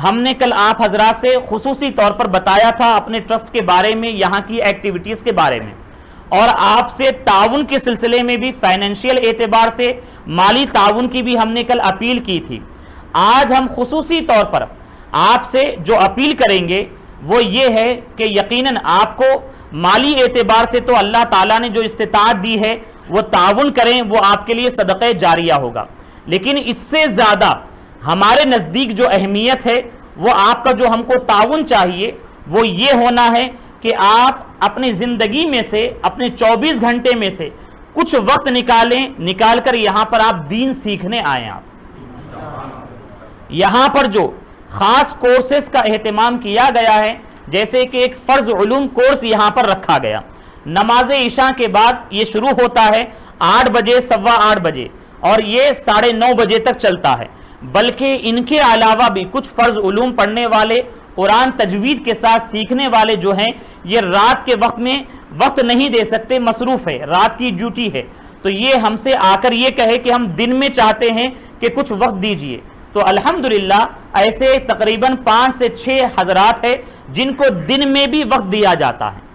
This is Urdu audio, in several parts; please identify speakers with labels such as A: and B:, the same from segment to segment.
A: ہم نے کل آپ حضرات سے خصوصی طور پر بتایا تھا اپنے ٹرسٹ کے بارے میں، یہاں کی ایکٹیویٹیز کے بارے میں، اور آپ سے تعاون کے سلسلے میں بھی فائنینشیل اعتبار سے مالی تعاون کی بھی ہم نے کل اپیل کی تھی۔ آج ہم خصوصی طور پر آپ سے جو اپیل کریں گے وہ یہ ہے کہ یقیناً آپ کو مالی اعتبار سے تو اللہ تعالیٰ نے جو استطاعت دی ہے وہ تعاون کریں، وہ آپ کے لیے صدقہ جاریہ ہوگا، لیکن اس سے زیادہ ہمارے نزدیک جو اہمیت ہے وہ آپ کا جو ہم کو تعاون چاہیے وہ یہ ہونا ہے کہ آپ اپنی زندگی میں سے، اپنے 24 گھنٹے میں سے کچھ وقت نکال کر یہاں پر آپ دین سیکھنے آئیں۔ آپ یہاں پر جو خاص کورسز کا اہتمام کیا گیا ہے، جیسے کہ ایک فرض علوم کورس یہاں پر رکھا گیا، نماز عشاء کے بعد یہ شروع ہوتا ہے 8 بجے، 8:15 بجے، اور یہ 9:30 بجے تک چلتا ہے۔ بلکہ ان کے علاوہ بھی کچھ فرض علوم پڑھنے والے، قرآن تجوید کے ساتھ سیکھنے والے جو ہیں، یہ رات کے وقت میں وقت نہیں دے سکتے، مصروف ہے، رات کی ڈیوٹی ہے، تو یہ ہم سے آ کر یہ کہے کہ ہم دن میں چاہتے ہیں کہ کچھ وقت دیجئے، تو الحمدللہ ایسے تقریباً 5 سے 6 حضرات ہیں جن کو دن میں بھی وقت دیا جاتا ہے،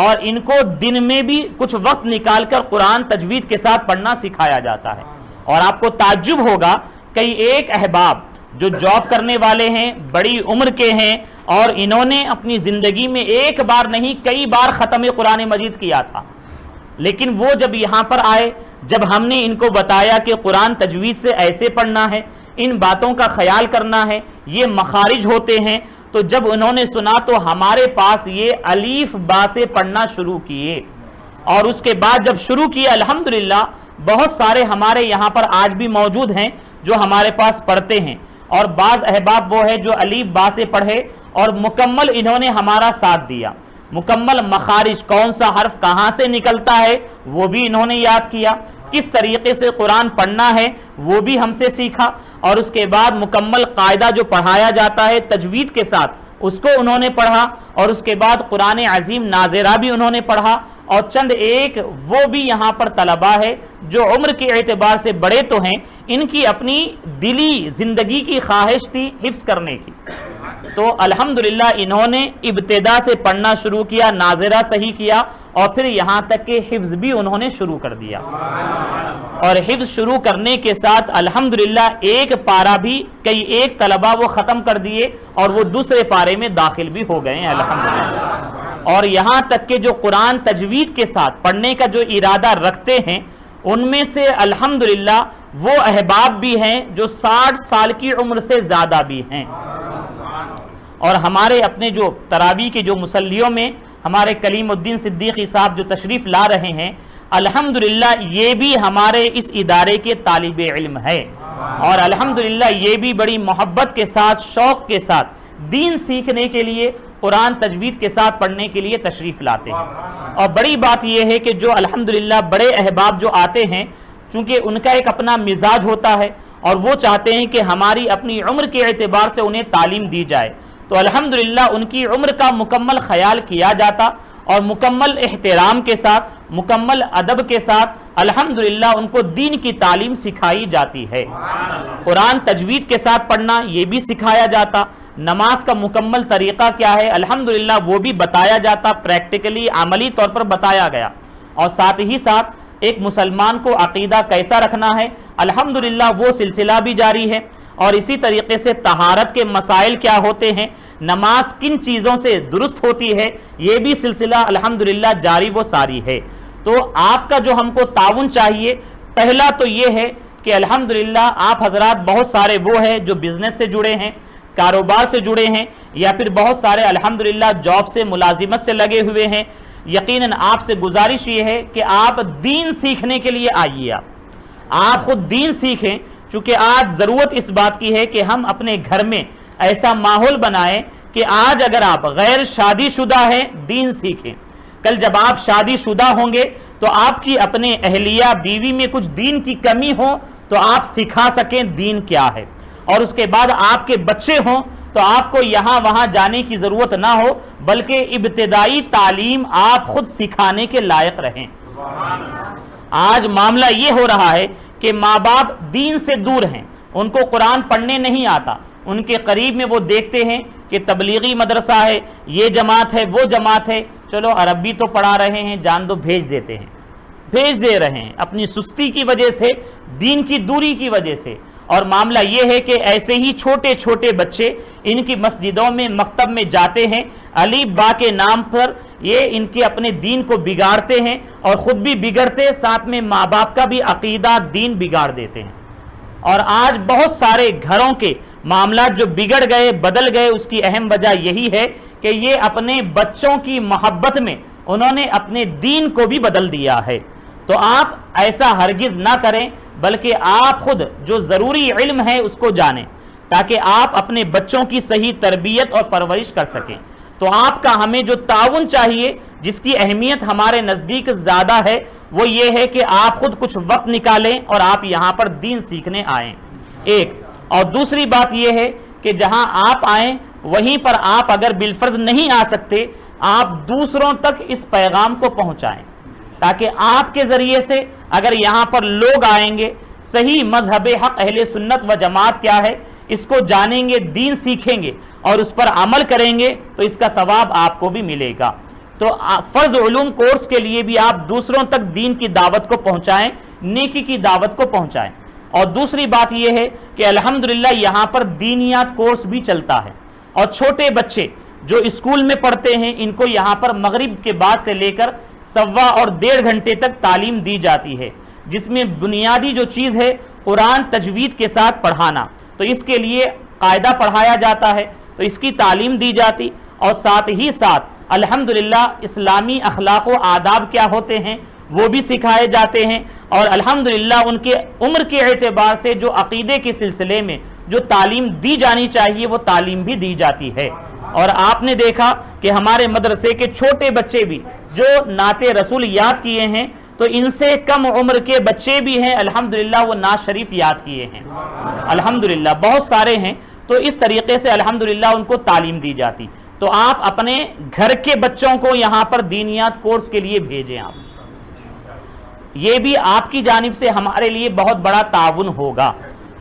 A: اور ان کو دن میں بھی کچھ وقت نکال کر قرآن تجوید کے ساتھ پڑھنا سکھایا جاتا ہے۔ اور آپ کو تعجب ہوگا، کئی ایک احباب جو جاب کرنے والے ہیں، بڑی عمر کے ہیں، اور انہوں نے اپنی زندگی میں ایک بار نہیں کئی بار ختم قرآن مجید کیا تھا، لیکن وہ جب یہاں پر آئے، جب ہم نے ان کو بتایا کہ قرآن تجوید سے ایسے پڑھنا ہے، ان باتوں کا خیال کرنا ہے، یہ مخارج ہوتے ہیں، تو جب انہوں نے سنا تو ہمارے پاس یہ الف با سے پڑھنا شروع کیے، اور اس کے بعد جب شروع کیا الحمدللہ بہت سارے ہمارے یہاں پر آج بھی موجود ہیں جو ہمارے پاس پڑھتے ہیں، اور بعض احباب وہ ہے جو الف با سے پڑھے اور مکمل انہوں نے ہمارا ساتھ دیا، مکمل مخارج کون سا حرف کہاں سے نکلتا ہے وہ بھی انہوں نے یاد کیا، کس طریقے سے قرآن پڑھنا ہے وہ بھی ہم سے سیکھا، اور اس کے بعد مکمل قاعدہ جو پڑھایا جاتا ہے تجوید کے ساتھ اس کو انہوں نے پڑھا، اور اس کے بعد قرآن عظیم ناظرہ بھی انہوں نے پڑھا، اور چند ایک وہ بھی یہاں پر طلبہ ہے جو عمر کے اعتبار سے بڑے تو ہیں، ان کی اپنی دلی زندگی کی خواہش تھی حفظ کرنے کی، تو الحمدللہ انہوں نے ابتدا سے پڑھنا شروع کیا، ناظرہ صحیح کیا، اور پھر یہاں تک کہ حفظ بھی انہوں نے شروع کر دیا، اور حفظ شروع کرنے کے ساتھ الحمدللہ ایک پارہ بھی کئی ایک طلبہ وہ ختم کر دیے، اور وہ دوسرے پارے میں داخل بھی ہو گئے ہیں الحمدللہ، اور یہاں تک کہ جو قرآن تجوید کے ساتھ پڑھنے کا جو ارادہ رکھتے ہیں ان میں سے الحمدللہ وہ احباب بھی ہیں جو 60 سال کی عمر سے زیادہ بھی ہیں، اور ہمارے اپنے جو تراویح کے جو مصلیوں میں ہمارے کلیم الدین صدیقی صاحب جو تشریف لا رہے ہیں الحمدللہ یہ بھی ہمارے اس ادارے کے طالب علم ہے، اور الحمدللہ یہ بھی بڑی محبت کے ساتھ، شوق کے ساتھ دین سیکھنے کے لیے، قرآن تجوید کے ساتھ پڑھنے کے لیے تشریف لاتے ہیں۔ اور بڑی بات یہ ہے کہ جو الحمدللہ بڑے احباب جو آتے ہیں، چونکہ ان کا ایک اپنا مزاج ہوتا ہے اور وہ چاہتے ہیں کہ ہماری اپنی عمر کے اعتبار سے انہیں تعلیم دی جائے، تو الحمدللہ ان کی عمر کا مکمل خیال کیا جاتا، اور مکمل احترام کے ساتھ، مکمل ادب کے ساتھ الحمدللہ ان کو دین کی تعلیم سکھائی جاتی ہے۔ قرآن تجوید کے ساتھ پڑھنا یہ بھی سکھایا جاتا، نماز کا مکمل طریقہ کیا ہے الحمدللہ وہ بھی بتایا جاتا، پریکٹیکلی عملی طور پر بتایا گیا، اور ساتھ ہی ساتھ ایک مسلمان کو عقیدہ کیسا رکھنا ہے الحمدللہ وہ سلسلہ بھی جاری ہے، اور اسی طریقے سے طہارت کے مسائل کیا ہوتے ہیں، نماز کن چیزوں سے درست ہوتی ہے، یہ بھی سلسلہ الحمدللہ جاری و ساری ہے۔ تو آپ کا جو ہم کو تعاون چاہیے، پہلا تو یہ ہے کہ الحمدللہ آپ حضرات بہت سارے وہ ہیں جو بزنس سے جڑے ہیں، کاروبار سے جڑے ہیں، یا پھر بہت سارے الحمدللہ جاب سے، ملازمت سے لگے ہوئے ہیں، یقیناً آپ سے گزارش یہ ہے کہ آپ دین سیکھنے کے لیے آئیے، آپ خود دین سیکھیں، چونکہ آج ضرورت اس بات کی ہے کہ ہم اپنے گھر میں ایسا ماحول بنائیں کہ آج اگر آپ غیر شادی شدہ ہیں دین سیکھیں، کل جب آپ شادی شدہ ہوں گے تو آپ کی اپنے اہلیہ بیوی میں کچھ دین کی کمی ہو تو آپ سکھا سکیں دین کیا ہے، اور اس کے بعد آپ کے بچے ہوں تو آپ کو یہاں وہاں جانے کی ضرورت نہ ہو، بلکہ ابتدائی تعلیم آپ خود سکھانے کے لائق رہیں۔ آج معاملہ یہ ہو رہا ہے کہ ماں باپ دین سے دور ہیں، ان کو قرآن پڑھنے نہیں آتا، ان کے قریب میں وہ دیکھتے ہیں کہ تبلیغی مدرسہ ہے، یہ جماعت ہے، وہ جماعت ہے، چلو عربی تو پڑھا رہے ہیں، جان دو، بھیج دیتے ہیں، بھیج دے رہے ہیں اپنی سستی کی وجہ سے، دین کی دوری کی وجہ سے۔ اور معاملہ یہ ہے کہ ایسے ہی چھوٹے چھوٹے بچے ان کی مسجدوں میں، مکتب میں جاتے ہیں، الف با کے نام پر یہ ان کے اپنے دین کو بگاڑتے ہیں، اور خود بھی بگڑتے، ساتھ میں ماں باپ کا بھی عقیدہ، دین بگاڑ دیتے ہیں۔ اور آج بہت سارے گھروں کے معاملات جو بگڑ گئے، بدل گئے، اس کی اہم وجہ یہی ہے کہ یہ اپنے بچوں کی محبت میں انہوں نے اپنے دین کو بھی بدل دیا ہے۔ تو آپ ایسا ہرگز نہ کریں، بلکہ آپ خود جو ضروری علم ہے اس کو جانیں، تاکہ آپ اپنے بچوں کی صحیح تربیت اور پرورش کر سکیں۔ تو آپ کا ہمیں جو تعاون چاہیے، جس کی اہمیت ہمارے نزدیک زیادہ ہے، وہ یہ ہے کہ آپ خود کچھ وقت نکالیں اور آپ یہاں پر دین سیکھنے آئیں، ایک۔ اور دوسری بات یہ ہے کہ جہاں آپ آئیں وہیں پر آپ اگر بالفرض نہیں آ سکتے، آپ دوسروں تک اس پیغام کو پہنچائیں، تاکہ آپ کے ذریعے سے اگر یہاں پر لوگ آئیں گے، صحیح مذہب حق اہل سنت و جماعت کیا ہے اس کو جانیں گے، دین سیکھیں گے اور اس پر عمل کریں گے، تو اس کا ثواب آپ کو بھی ملے گا۔ تو فرض علوم کورس کے لیے بھی آپ دوسروں تک دین کی دعوت کو پہنچائیں، نیکی کی دعوت کو پہنچائیں۔ اور دوسری بات یہ ہے کہ الحمدللہ یہاں پر دینیات کورس بھی چلتا ہے، اور چھوٹے بچے جو اسکول میں پڑھتے ہیں ان کو یہاں پر مغرب کے بعد سے لے کر 1.25 اور 1.5 گھنٹے تک تعلیم دی جاتی ہے، جس میں بنیادی جو چیز ہے قرآن تجوید کے ساتھ پڑھانا، تو اس کے لیے قاعدہ پڑھایا جاتا ہے، تو اس کی تعلیم دی جاتی، اور ساتھ ہی ساتھ الحمدللہ اسلامی اخلاق و آداب کیا ہوتے ہیں وہ بھی سکھائے جاتے ہیں، اور الحمدللہ ان کے عمر کے اعتبار سے جو عقیدے کے سلسلے میں جو تعلیم دی جانی چاہیے وہ تعلیم بھی دی جاتی ہے۔ اور آپ نے دیکھا کہ ہمارے مدرسے کے چھوٹے بچے بھی جو نعت رسول یاد کیے ہیں، تو ان سے کم عمر کے بچے بھی ہیں الحمدللہ وہ نعت شریف یاد کیے ہیں، الحمدللہ بہت سارے ہیں۔ تو اس طریقے سے الحمدللہ ان کو تعلیم دی جاتی۔ تو آپ اپنے گھر کے بچوں کو یہاں پر دینیات کورس کے لیے بھیجیں، آپ یہ بھی آپ کی جانب سے ہمارے لیے بہت بڑا تعاون ہوگا۔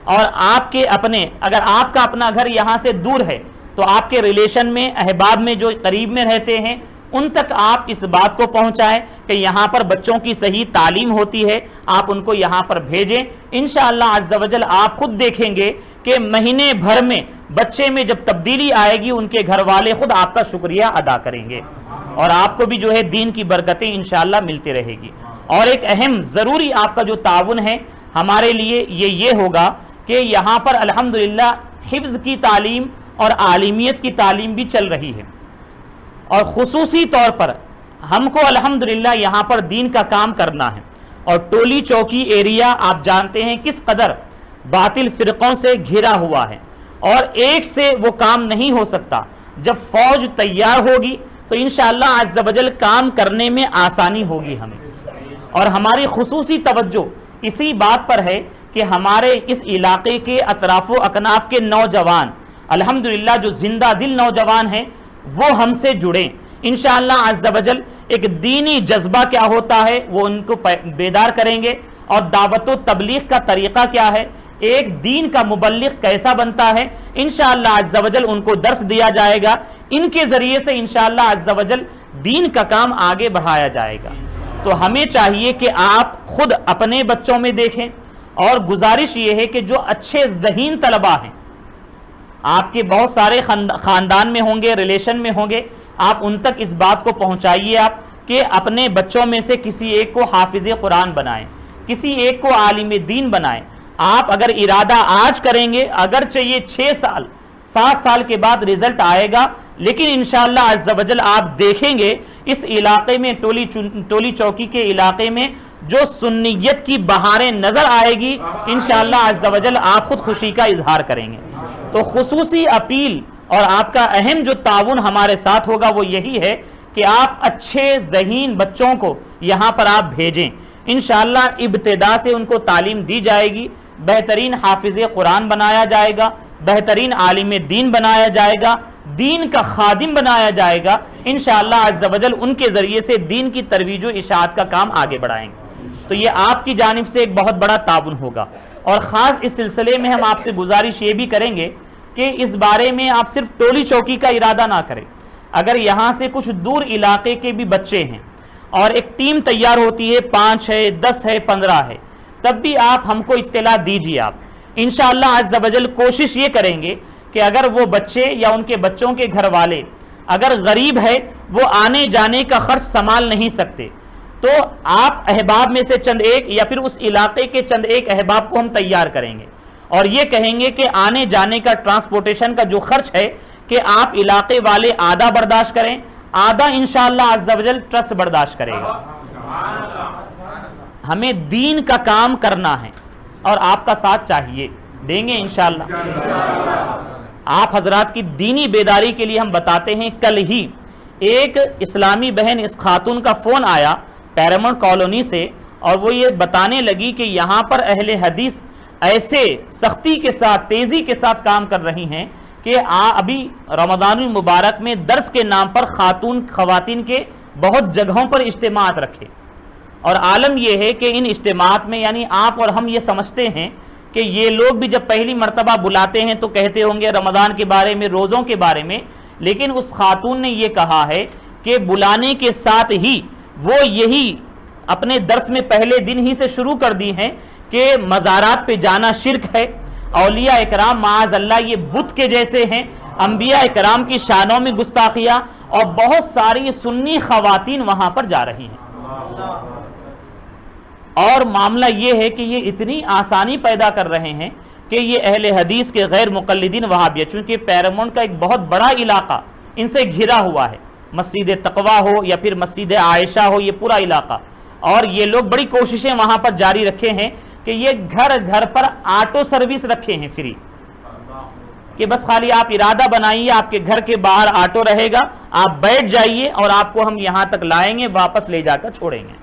A: اور آپ کے اپنے، اگر آپ کا اپنا گھر یہاں سے دور ہے تو آپ کے ریلیشن میں، احباب میں جو قریب میں رہتے ہیں ان تک آپ اس بات کو پہنچائیں کہ یہاں پر بچوں کی صحیح تعلیم ہوتی ہے، آپ ان کو یہاں پر بھیجیں۔ انشاءاللہ عز و جل آپ خود دیکھیں گے کہ مہینے بھر میں بچے میں جب تبدیلی آئے گی ان کے گھر والے خود آپ کا شکریہ ادا کریں گے، اور آپ کو بھی جو ہے دین کی برکتیں انشاءاللہ ملتی رہے گی۔ اور ایک اہم ضروری آپ کا جو تعاون ہے ہمارے لیے یہ ہوگا کہ یہاں پر الحمدللہ حفظ کی تعلیم اور عالمیت کی تعلیم بھی چل رہی ہے، اور خصوصی طور پر ہم کو الحمدللہ یہاں پر دین کا کام کرنا ہے۔ اور ٹولی چوکی ایریا آپ جانتے ہیں کس قدر باطل فرقوں سے گھرا ہوا ہے، اور ایک سے وہ کام نہیں ہو سکتا۔ جب فوج تیار ہوگی تو انشاءاللہ عز و جل کام کرنے میں آسانی ہوگی ہمیں۔ اور ہماری خصوصی توجہ اسی بات پر ہے کہ ہمارے اس علاقے کے اطراف و اکناف کے نوجوان الحمدللہ جو زندہ دل نوجوان ہیں وہ ہم سے جڑیں انشاءاللہ عز و جل۔ ایک دینی جذبہ کیا ہوتا ہے وہ ان کو بیدار کریں گے، اور دعوت و تبلیغ کا طریقہ کیا ہے، ایک دین کا مبلغ کیسا بنتا ہے، انشاءاللہ عز و جل ان کو درس دیا جائے گا۔ ان کے ذریعے سے انشاءاللہ عز و جل دین کا کام آگے بڑھایا جائے گا۔ تو ہمیں چاہیے کہ آپ خود اپنے بچوں میں دیکھیں، اور گزارش یہ ہے کہ جو اچھے ذہین طلبہ ہیں آپ کے بہت سارے خاندان میں ہوں گے، ریلیشن میں ہوں گے، آپ ان تک اس بات کو پہنچائیے آپ کہ اپنے بچوں میں سے کسی ایک کو حافظ قرآن بنائیں، کسی ایک کو عالم دین بنائیں۔ آپ اگر ارادہ آج کریں گے، اگرچہ یہ 6 سال 7 سال کے بعد رزلٹ آئے گا، لیکن انشاءاللہ عز و جل آپ دیکھیں گے اس علاقے میں، ٹولی چوکی کے علاقے میں جو سنیت کی بہاریں نظر آئے گی انشاءاللہ عز و جل آپ خود خوشی کا اظہار کریں گے۔ تو خصوصی اپیل اور آپ کا اہم جو تعاون ہمارے ساتھ ہوگا وہ یہی ہے کہ آپ اچھے ذہین بچوں کو یہاں پر آپ بھیجیں۔ انشاءاللہ ابتدا سے ان کو تعلیم دی جائے گی، بہترین حافظ قرآن بنایا جائے گا، بہترین عالم دین بنایا جائے گا، دین کا خادم بنایا جائے گا انشاءاللہ عز و جل۔ ان کے ذریعے سے دین کی ترویج و اشاعت کا کام آگے بڑھائیں گے۔ تو یہ آپ کی جانب سے ایک بہت بڑا تعاون ہوگا۔ اور خاص اس سلسلے میں ہم آپ سے گزارش یہ بھی کریں گے کہ اس بارے میں آپ صرف ٹولی چوکی کا ارادہ نہ کریں. اگر یہاں سے کچھ دور علاقے کے بھی بچے ہیں اور ایک ٹیم تیار ہوتی ہے، 5 ہے، 10 ہے، 15 ہے، تب بھی آپ ہم کو اطلاع دیجیے. آپ انشاءاللہ عز و جل کوشش یہ کریں گے کہ اگر وہ بچے یا ان کے بچوں کے گھر والے اگر غریب ہے، وہ آنے جانے کا خرچ سنبھال نہیں سکتے، تو آپ احباب میں سے چند ایک یا پھر اس علاقے کے چند ایک احباب کو ہم تیار کریں گے اور یہ کہیں گے کہ آنے جانے کا ٹرانسپورٹیشن کا جو خرچ ہے کہ آپ علاقے والے آدھا برداشت کریں، آدھا انشاءاللہ عز و جل ٹرسٹ برداشت کرے گا. ہمیں دین کا کام کرنا ہے اور آپ کا ساتھ چاہیے، دیں گے انشاءاللہ. آپ حضرات کی دینی بیداری کے لیے ہم بتاتے ہیں، کل ہی ایک اسلامی بہن اس خاتون کا فون آیا پیرامونٹ کالونی سے، اور وہ یہ بتانے لگی کہ یہاں پر اہل حدیث ایسے سختی کے ساتھ، تیزی کے ساتھ کام کر رہی ہیں کہ ابھی رمضان المبارک میں درس کے نام پر خواتین کے بہت جگہوں پر اجتماعات رکھے. اور عالم یہ ہے کہ ان اجتماعات میں یعنی آپ اور ہم یہ سمجھتے ہیں کہ یہ لوگ بھی جب پہلی مرتبہ بلاتے ہیں تو کہتے ہوں گے رمضان کے بارے میں، روزوں کے بارے میں، لیکن اس خاتون نے یہ کہا ہے کہ بلانے کے ساتھ ہی وہ یہی اپنے درس میں پہلے دن ہی سے شروع کر دی ہیں کہ مزارات پہ جانا شرک ہے، اولیاء اکرام معاذ اللہ یہ بت کے جیسے ہیں، انبیاء اکرام کی شانوں میں گستاخیاں، اور بہت ساری سنی خواتین وہاں پر جا رہی ہیں. اور معاملہ یہ ہے کہ یہ اتنی آسانی پیدا کر رہے ہیں کہ یہ اہل حدیث کے غیر مقلدین وہابیہ، چونکہ پیرامونٹ کا ایک بہت بڑا علاقہ ان سے گھرا ہوا ہے، مسجد تقویٰ ہو یا پھر مسجد عائشہ ہو، یہ پورا علاقہ، اور یہ لوگ بڑی کوششیں وہاں پر جاری رکھے ہیں کہ یہ گھر گھر پر آٹو سروس رکھے ہیں فری، کہ بس خالی آپ ارادہ بنائیے، آپ کے گھر کے باہر آٹو رہے گا، آپ بیٹھ جائیے اور آپ کو ہم یہاں تک لائیں گے، واپس لے جا کر چھوڑیں گے.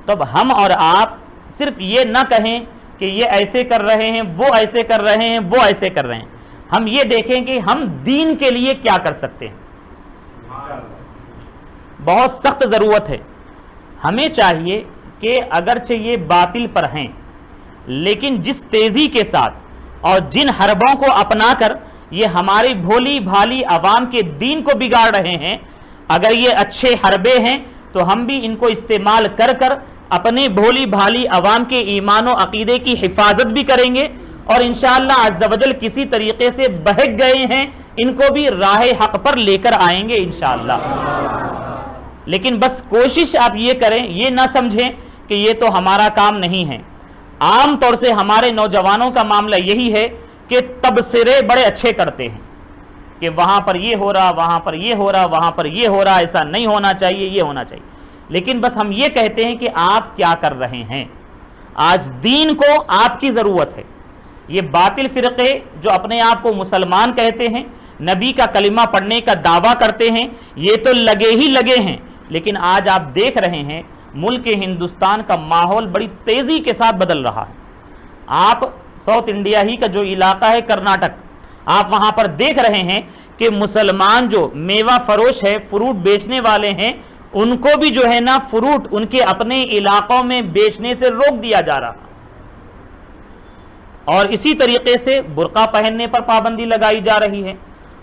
A: تب ہم اور آپ صرف یہ نہ کہیں کہ یہ ایسے کر رہے ہیں، وہ ایسے کر رہے ہیں، وہ ایسے کر رہے ہیں، ہم یہ دیکھیں کہ ہم دین کے لیے کیا کر سکتے ہیں. بہت سخت ضرورت ہے. ہمیں چاہیے کہ اگرچہ یہ باطل پر ہیں، لیکن جس تیزی کے ساتھ اور جن حربوں کو اپنا کر یہ ہماری بھولی بھالی عوام کے دین کو بگاڑ رہے ہیں، اگر یہ اچھے حربے ہیں تو ہم بھی ان کو استعمال کر کر اپنے بھولی بھالی عوام کے ایمان و عقیدے کی حفاظت بھی کریں گے، اور انشاءاللہ عز و جل کسی طریقے سے بہک گئے ہیں ان کو بھی راہ حق پر لے کر آئیں گے انشاءاللہ. لیکن بس کوشش آپ یہ کریں، یہ نہ سمجھیں کہ یہ تو ہمارا کام نہیں ہے. عام طور سے ہمارے نوجوانوں کا معاملہ یہی ہے کہ تبصرے بڑے اچھے کرتے ہیں کہ وہاں پر یہ ہو رہا، وہاں پر یہ ہو رہا، وہاں پر یہ ہو رہا، ایسا نہیں ہونا چاہیے، یہ ہونا چاہیے. لیکن بس ہم یہ کہتے ہیں کہ آپ کیا کر رہے ہیں. آج دین کو آپ کی ضرورت ہے. یہ باطل فرقے جو اپنے آپ کو مسلمان کہتے ہیں، نبی کا کلمہ پڑھنے کا دعویٰ کرتے ہیں، یہ تو لگے ہی لگے ہیں، لیکن آج آپ دیکھ رہے ہیں ملک ہندوستان کا ماحول بڑی تیزی کے ساتھ بدل رہا ہے. آپ ساؤتھ انڈیا ہی کا جو علاقہ ہے کرناٹک، آپ وہاں پر دیکھ رہے ہیں کہ مسلمان جو میوہ فروش ہے، فروٹ بیچنے والے ہیں، ان کو بھی جو ہے نا فروٹ ان کے اپنے علاقوں میں بیچنے سے روک دیا جا رہا. اور اسی طریقے سے برقع پہننے پر پابندی لگائی جا رہی ہے،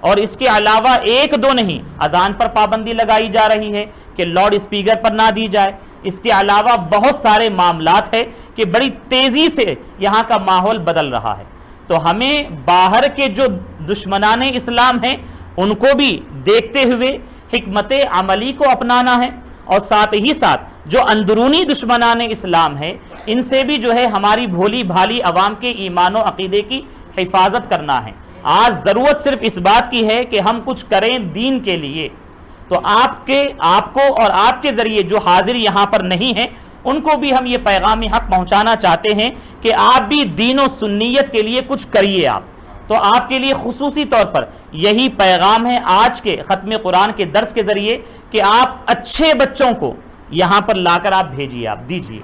A: اور اس کے علاوہ ایک دو نہیں، اذان پر پابندی لگائی جا رہی ہے کہ لاؤڈ اسپیکر پر نہ دی جائے. اس کے علاوہ بہت سارے معاملات ہیں کہ بڑی تیزی سے یہاں کا ماحول بدل رہا ہے. تو ہمیں باہر کے جو دشمنان اسلام ہیں ان کو بھی دیکھتے ہوئے حکمت عملی کو اپنانا ہے، اور ساتھ ہی ساتھ جو اندرونی دشمنان اسلام ہیں ان سے بھی جو ہے ہماری بھولی بھالی عوام کے ایمان و عقیدے کی حفاظت کرنا ہے. آج ضرورت صرف اس بات کی ہے کہ ہم کچھ کریں دین کے لیے. تو آپ کو اور آپ کے ذریعے جو حاضر یہاں پر نہیں ہیں ان کو بھی ہم یہ پیغام حق پہنچانا چاہتے ہیں کہ آپ بھی دین و سنیت کے لیے کچھ کریے. آپ تو آپ کے لیے خصوصی طور پر یہی پیغام ہے آج کے ختم قرآن کے درس کے ذریعے کہ آپ اچھے بچوں کو یہاں پر لا کر آپ بھیجیے، آپ دیجیے.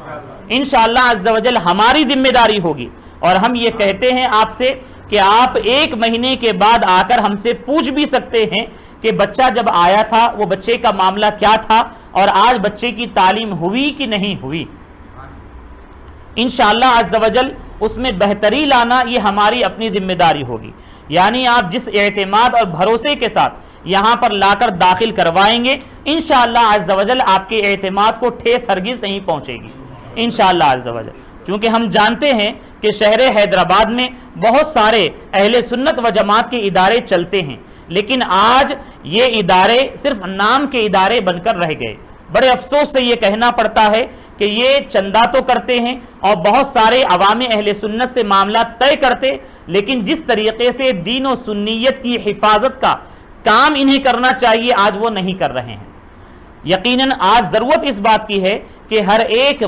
A: انشاءاللہ عز و جل ہماری ذمہ داری ہوگی، اور ہم یہ کہتے ہیں آپ سے کہ آپ 1 مہینے کے بعد آ کر ہم سے پوچھ بھی سکتے ہیں کہ بچہ جب آیا تھا وہ بچے کا معاملہ کیا تھا، اور آج بچے کی تعلیم ہوئی کہ نہیں ہوئی. انشاءاللہ عز و جل اس میں بہتری لانا یہ ہماری اپنی ذمہ داری ہوگی، یعنی آپ جس اعتماد اور بھروسے کے ساتھ یہاں پر لا کر داخل کروائیں گے انشاءاللہ عز و جل آپ کے اعتماد کو ٹھیس ہرگز نہیں پہنچے گی انشاءاللہ عز و جل. کیونکہ ہم جانتے ہیں کہ شہر حیدرآباد میں بہت سارے اہل سنت و جماعت کے ادارے چلتے ہیں، لیکن آج یہ ادارے صرف نام کے ادارے بن کر رہ گئے. بڑے افسوس سے یہ کہنا پڑتا ہے کہ یہ چندہ تو کرتے ہیں اور بہت سارے عوام اہل سنت سے معاملات طے کرتے، لیکن جس طریقے سے دین و سنیت کی حفاظت کا کام انہیں کرنا چاہیے آج وہ نہیں کر رہے ہیں. یقیناً آج ضرورت اس بات کی ہے کہ ہر ایک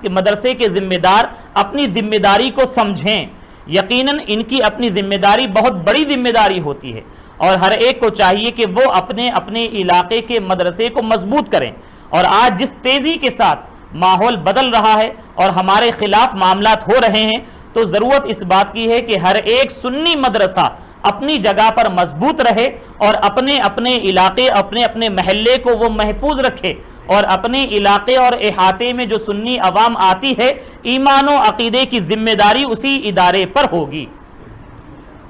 A: مدرسے کے ذمہ دار اپنی ذمہ داری کو سمجھیں. یقیناً ان کی اپنی ذمہ داری بہت بڑی ذمہ داری ہوتی ہے اور ہر ایک کو چاہیے کہ وہ اپنے اپنے علاقے کے مدرسے کو مضبوط کریں. اور آج جس تیزی کے ساتھ ماحول بدل رہا ہے اور ہمارے خلاف معاملات ہو رہے ہیں تو ضرورت اس بات کی ہے کہ ہر ایک سنی مدرسہ اپنی جگہ پر مضبوط رہے اور اپنے اپنے علاقے اپنے اپنے محلے کو وہ محفوظ رکھے اور اپنے علاقے اور احاطے میں جو سنی عوام آتی ہے ایمان و عقیدے کی ذمہ داری اسی ادارے پر ہوگی.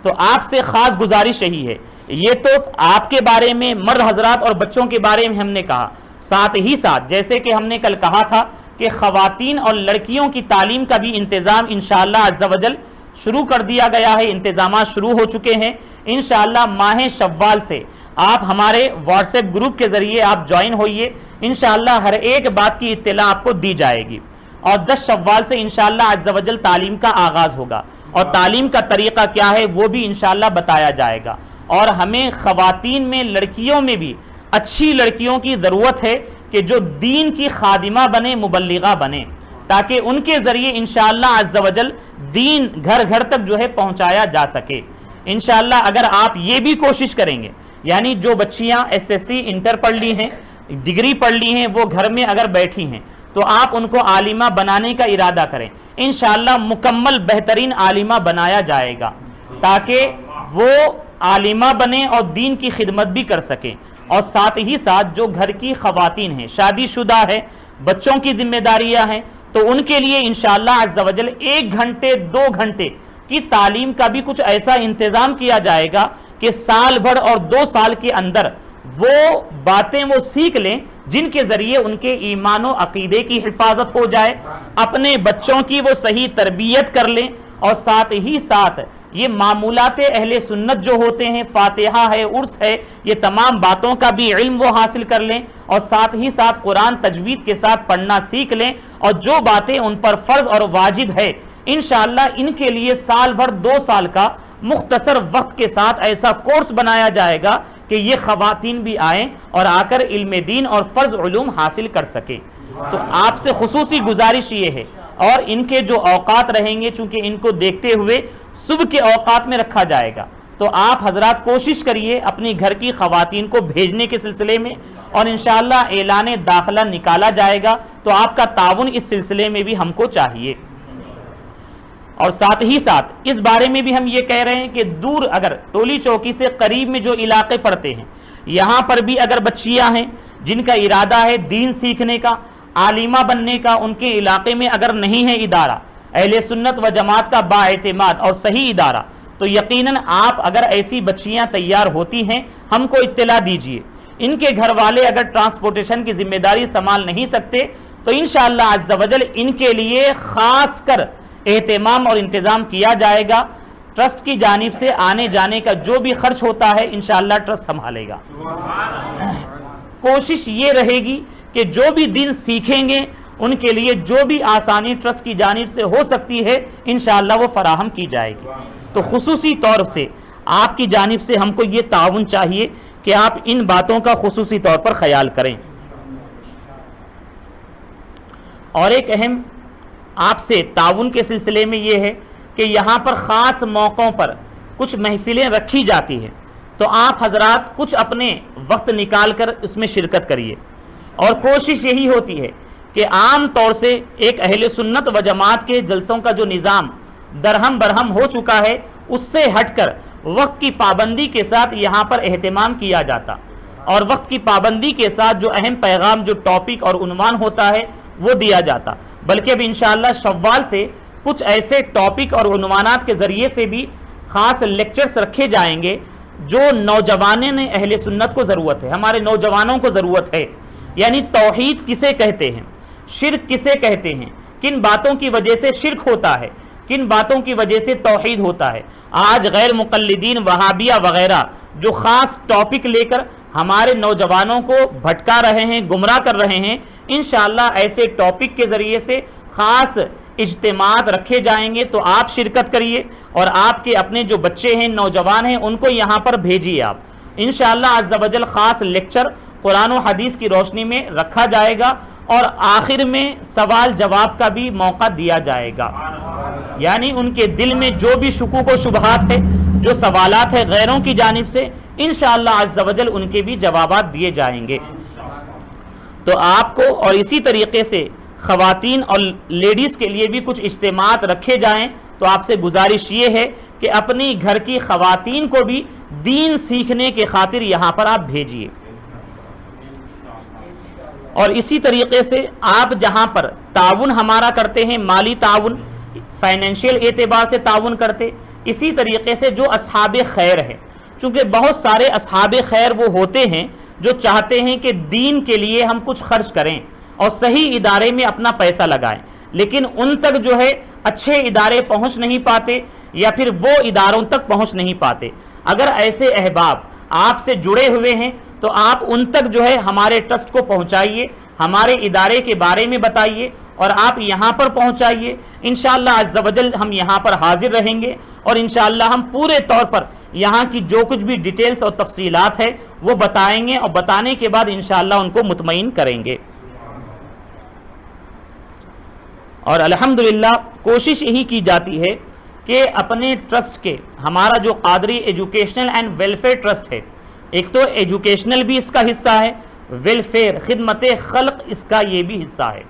A: تو آپ سے خاص گزارش یہی ہے، یہ تو آپ کے بارے میں مرد حضرات اور بچوں کے بارے میں ہم نے کہا، ساتھ ہی ساتھ جیسے کہ ہم نے کل کہا تھا کہ خواتین اور لڑکیوں کی تعلیم کا بھی انتظام انشاءاللہ عز و جل شروع کر دیا گیا ہے. انتظامات شروع ہو چکے ہیں. انشاءاللہ ماہ شوال سے آپ ہمارے واٹس ایپ گروپ کے ذریعے آپ جوائن ہوئیے. انشاءاللہ ہر ایک بات کی اطلاع آپ کو دی جائے گی اور 10 شوال سے انشاءاللہ عز و جل تعلیم کا آغاز ہوگا اور تعلیم کا طریقہ کیا ہے وہ بھی انشاءاللہ بتایا جائے گا. اور ہمیں خواتین میں لڑکیوں میں بھی اچھی لڑکیوں کی ضرورت ہے کہ جو دین کی خادمہ بنے، مبلغہ بنے، تاکہ ان کے ذریعے انشاءاللہ عز و جل دین گھر گھر تک جو ہے پہنچایا جا سکے. انشاءاللہ اگر آپ یہ بھی کوشش کریں گے، یعنی جو بچیاں ایس ایس سی انٹر پڑھ لی ہیں، ڈگری پڑھ لی ہیں، وہ گھر میں اگر بیٹھی ہیں تو آپ ان کو عالمہ بنانے کا ارادہ کریں. انشاءاللہ مکمل بہترین عالمہ بنایا جائے گا تاکہ وہ عالمہ بنے اور دین کی خدمت بھی کر سکیں. اور ساتھ ہی ساتھ جو گھر کی خواتین ہیں، شادی شدہ ہے، بچوں کی ذمہ داریاں ہیں، تو ان کے لیے انشاءاللہ عز و جل 1 گھنٹے 2 گھنٹے کی تعلیم کا بھی کچھ ایسا انتظام کیا جائے گا کہ سال بھر اور 2 سال کے اندر وہ باتیں وہ سیکھ لیں جن کے ذریعے ان کے ایمان و عقیدے کی حفاظت ہو جائے، اپنے بچوں کی وہ صحیح تربیت کر لیں اور ساتھ ہی ساتھ یہ معمولات اہل سنت جو ہوتے ہیں، فاتحہ ہے، عرس ہے، یہ تمام باتوں کا بھی علم وہ حاصل کر لیں اور ساتھ ہی ساتھ قرآن تجوید کے ساتھ پڑھنا سیکھ لیں. اور جو باتیں ان پر فرض اور واجب ہے انشاءاللہ ان کے لیے سال بھر 2 سال کا مختصر وقت کے ساتھ ایسا کورس بنایا جائے گا کہ یہ خواتین بھی آئیں اور آ کر علم دین اور فرض علوم حاصل کر سکیں. تو آپ سے خصوصی گزارش یہ ہے، اور ان کے جو اوقات رہیں گے چونکہ ان کو دیکھتے ہوئے صبح کے اوقات میں رکھا جائے گا، تو آپ حضرات کوشش کریے اپنی گھر کی خواتین کو بھیجنے کے سلسلے میں، اور انشاءاللہ اعلان داخلہ نکالا جائے گا تو آپ کا تعاون اس سلسلے میں بھی ہم کو چاہیے. اور ساتھ ہی ساتھ اس بارے میں بھی ہم یہ کہہ رہے ہیں کہ دور اگر ٹولی چوکی سے قریب میں جو علاقے پڑتے ہیں یہاں پر بھی اگر بچیاں ہیں جن کا ارادہ ہے دین سیکھنے کا، عالمہ بننے کا، ان کے علاقے میں اگر نہیں ہے ادارہ اہل سنت و جماعت کا بااعتماد اور صحیح ادارہ، تو یقیناً آپ اگر ایسی بچیاں تیار ہوتی ہیں ہم کو اطلاع دیجئے. ان کے گھر والے اگر ٹرانسپورٹیشن کی ذمہ داری سنبھال نہیں سکتے تو انشاءاللہ عز و جل ان کے لیے خاص کر اہتمام اور انتظام کیا جائے گا. ٹرسٹ کی جانب سے آنے جانے کا جو بھی خرچ ہوتا ہے انشاءاللہ ٹرسٹ سنبھالے گا. کوشش یہ رہے گی کہ جو بھی دین سیکھیں گے ان کے لیے جو بھی آسانی ٹرسٹ کی جانب سے ہو سکتی ہے انشاءاللہ وہ فراہم کی جائے گی. تو خصوصی طور سے آپ کی جانب سے ہم کو یہ تعاون چاہیے کہ آپ ان باتوں کا خصوصی طور پر خیال کریں. اور ایک اہم آپ سے تعاون کے سلسلے میں یہ ہے کہ یہاں پر خاص موقعوں پر کچھ محفلیں رکھی جاتی ہیں، تو آپ حضرات کچھ اپنے وقت نکال کر اس میں شرکت کریے. اور کوشش یہی ہوتی ہے کہ عام طور سے ایک اہل سنت و جماعت کے جلسوں کا جو نظام درہم برہم ہو چکا ہے اس سے ہٹ کر وقت کی پابندی کے ساتھ یہاں پر اہتمام کیا جاتا، اور وقت کی پابندی کے ساتھ جو اہم پیغام جو ٹاپک اور عنوان ہوتا ہے وہ دیا جاتا. بلکہ اب انشاءاللہ شوال سے کچھ ایسے ٹاپک اور عنوانات کے ذریعے سے بھی خاص لیکچرز رکھے جائیں گے جو نوجوانوں نے اہل سنت کو ضرورت ہے، ہمارے نوجوانوں کو ضرورت ہے. یعنی توحید کسے کہتے ہیں، شرک کسے کہتے ہیں، کن باتوں کی وجہ سے شرک ہوتا ہے، کن باتوں کی وجہ سے توحید ہوتا ہے. آج غیر مقلدین وہابیہ وغیرہ جو خاص ٹاپک لے کر ہمارے نوجوانوں کو بھٹکا رہے ہیں، گمراہ کر رہے ہیں، انشاءاللہ ایسے ٹاپک کے ذریعے سے خاص اجتماعات رکھے جائیں گے تو آپ شرکت کریے، اور آپ کے اپنے جو بچے ہیں، نوجوان ہیں، ان کو یہاں پر بھیجیے. آپ انشاءاللہ عز و جل خاص لیکچر قرآن و حدیث کی روشنی میں رکھا جائے گا، اور آخر میں سوال جواب کا بھی موقع دیا جائے گا. یعنی ان کے دل میں جو بھی شکوک و شبہات ہے، جو سوالات ہیں غیروں کی جانب سے، انشاءاللہ عز و جل ان کے بھی جوابات دیے جائیں گے. تو آپ کو، اور اسی طریقے سے خواتین اور لیڈیز کے لیے بھی کچھ اجتماعات رکھے جائیں. تو آپ سے گزارش یہ ہے کہ اپنی گھر کی خواتین کو بھی دین سیکھنے کے خاطر یہاں پر آپ بھیجیے. اور اسی طریقے سے آپ جہاں پر تعاون ہمارا کرتے ہیں، مالی تعاون، فائنینشیل اعتبار سے تعاون کرتے، اسی طریقے سے جو اصحاب خیر ہیں، چونکہ بہت سارے اصحاب خیر وہ ہوتے ہیں جو چاہتے ہیں کہ دین کے لیے ہم کچھ خرچ کریں اور صحیح ادارے میں اپنا پیسہ لگائیں، لیکن ان تک جو ہے اچھے ادارے پہنچ نہیں پاتے، یا پھر وہ اداروں تک پہنچ نہیں پاتے. اگر ایسے احباب آپ سے جڑے ہوئے ہیں تو آپ ان تک جو ہے ہمارے ٹرسٹ کو پہنچائیے، ہمارے ادارے کے بارے میں بتائیے، اور آپ یہاں پر پہنچائیے. انشاءاللہ عز و جل ہم یہاں پر حاضر رہیں گے، اور انشاءاللہ ہم پورے طور پر یہاں کی جو کچھ بھی ڈیٹیلز اور تفصیلات ہے وہ بتائیں گے، اور بتانے کے بعد انشاءاللہ ان کو مطمئن کریں گے. اور الحمدللہ کوشش یہی کی جاتی ہے کہ اپنے ٹرسٹ کے، ہمارا جو Qadri educational and welfare trust ہے، ایک تو ایجوکیشنل بھی اس کا حصہ ہے، ویلفیئر خدمت خلق اس کا یہ بھی حصہ ہے.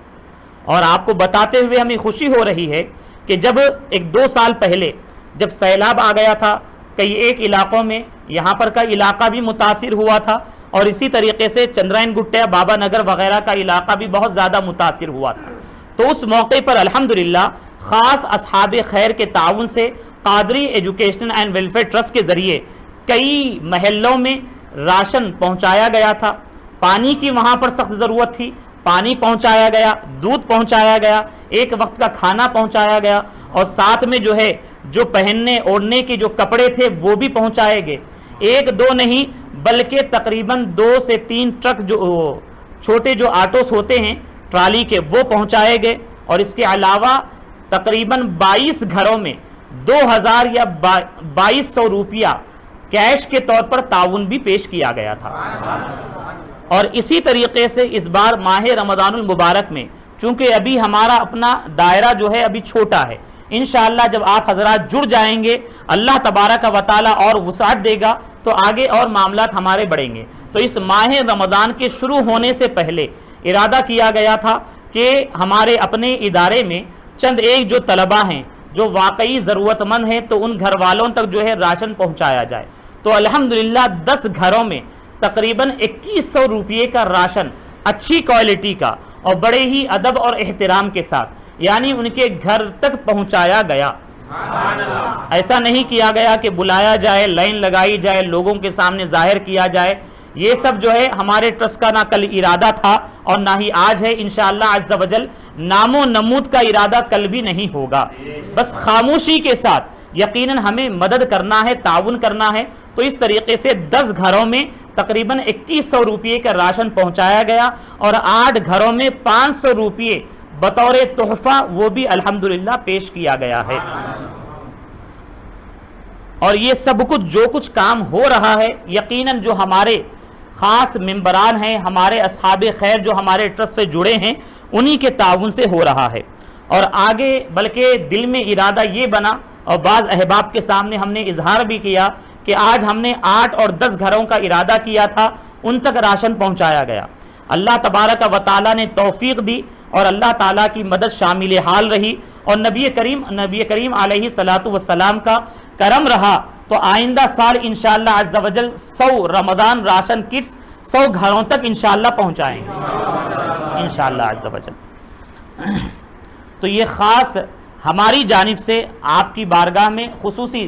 A: اور آپ کو بتاتے ہوئے ہمیں خوشی ہو رہی ہے کہ جب 1-2 سال پہلے جب سیلاب آ گیا تھا کئی ایک علاقوں میں، یہاں پر کا علاقہ بھی متاثر ہوا تھا، اور اسی طریقے سے چندرائن گٹیا، بابا نگر وغیرہ کا علاقہ بھی بہت زیادہ متاثر ہوا تھا. تو اس موقع پر الحمدللہ خاص اصحاب خیر کے تعاون سے Qadri educational and welfare trust کے ذریعے کئی محلوں میں راشن پہنچایا گیا تھا. پانی کی وہاں پر سخت ضرورت تھی، پانی پہنچایا گیا، دودھ پہنچایا گیا، ایک وقت کا کھانا پہنچایا گیا، اور ساتھ میں جو ہے جو پہننے اوڑھنے کے جو کپڑے تھے وہ بھی پہنچائے گئے. 1-2 نہیں بلکہ تقریباً 2 سے 3 ٹرک جو چھوٹے جو آٹوز ہوتے ہیں ٹرالی کے وہ پہنچائے گئے. اور اس کے علاوہ تقریباً 22 گھروں میں 2000 یا 2200 روپیہ کیش کے طور پر تعاون بھی پیش کیا گیا تھا. اور اسی طریقے سے اس بار ماہ رمضان المبارک میں چونکہ ابھی ہمارا اپنا دائرہ جو ہے ابھی چھوٹا ہے، انشاءاللہ جب آپ حضرات جڑ جائیں گے اللہ تبارک و تعالی اور وسعت دے گا تو آگے اور معاملات ہمارے بڑھیں گے. تو اس ماہ رمضان کے شروع ہونے سے پہلے ارادہ کیا گیا تھا کہ ہمارے اپنے ادارے میں چند ایک جو طلبہ ہیں جو واقعی ضرورت مند ہیں تو ان گھر والوں تک جو ہے راشن پہنچایا جائے. تو الحمدللہ 10 گھروں میں تقریباً 2100 روپیے کا راشن اچھی کوالٹی کا اور بڑے ہی ادب اور احترام کے ساتھ یعنی ان کے گھر تک پہنچایا گیا. ایسا نہیں کیا گیا کہ بلایا جائے، لائن لگائی جائے، لوگوں کے سامنے ظاہر کیا جائے. یہ سب جو ہے ہمارے ٹرسٹ کا نہ کل ارادہ تھا اور نہ ہی آج ہے. انشاءاللہ عز و جل نام و نمود کا ارادہ کل بھی نہیں ہوگا. بس خاموشی کے ساتھ یقیناً ہمیں مدد کرنا ہے، تعاون کرنا ہے. تو اس طریقے سے 10 گھروں میں تقریباً 2100 روپیے کا راشن پہنچایا گیا اور 8 گھروں میں 500 روپیے بطور تحفہ وہ بھی الحمدللہ پیش کیا گیا ہے. اور یہ سب کچھ جو کچھ کام ہو رہا ہے یقیناً جو ہمارے خاص ممبران ہیں، ہمارے اصحاب خیر جو ہمارے ٹرسٹ سے جڑے ہیں، انہی کے تعاون سے ہو رہا ہے. اور آگے بلکہ دل میں ارادہ یہ بنا اور بعض احباب کے سامنے ہم نے اظہار بھی کیا کہ آج ہم نے 8 اور 10 گھروں کا ارادہ کیا تھا، ان تک راشن پہنچایا گیا. اللہ تبارک و تعالیٰ نے توفیق دی اور اللہ تعالیٰ کی مدد شامل حال رہی اور نبی کریم علیہ الصلاۃ والسلام کا کرم رہا. تو آئندہ سال انشاءاللہ عز و جل 100 رمضان راشن کٹس 100 گھروں تک انشاءاللہ پہنچائیں گے انشاءاللہ عز و جل. تو یہ خاص ہماری جانب سے آپ کی بارگاہ میں خصوصی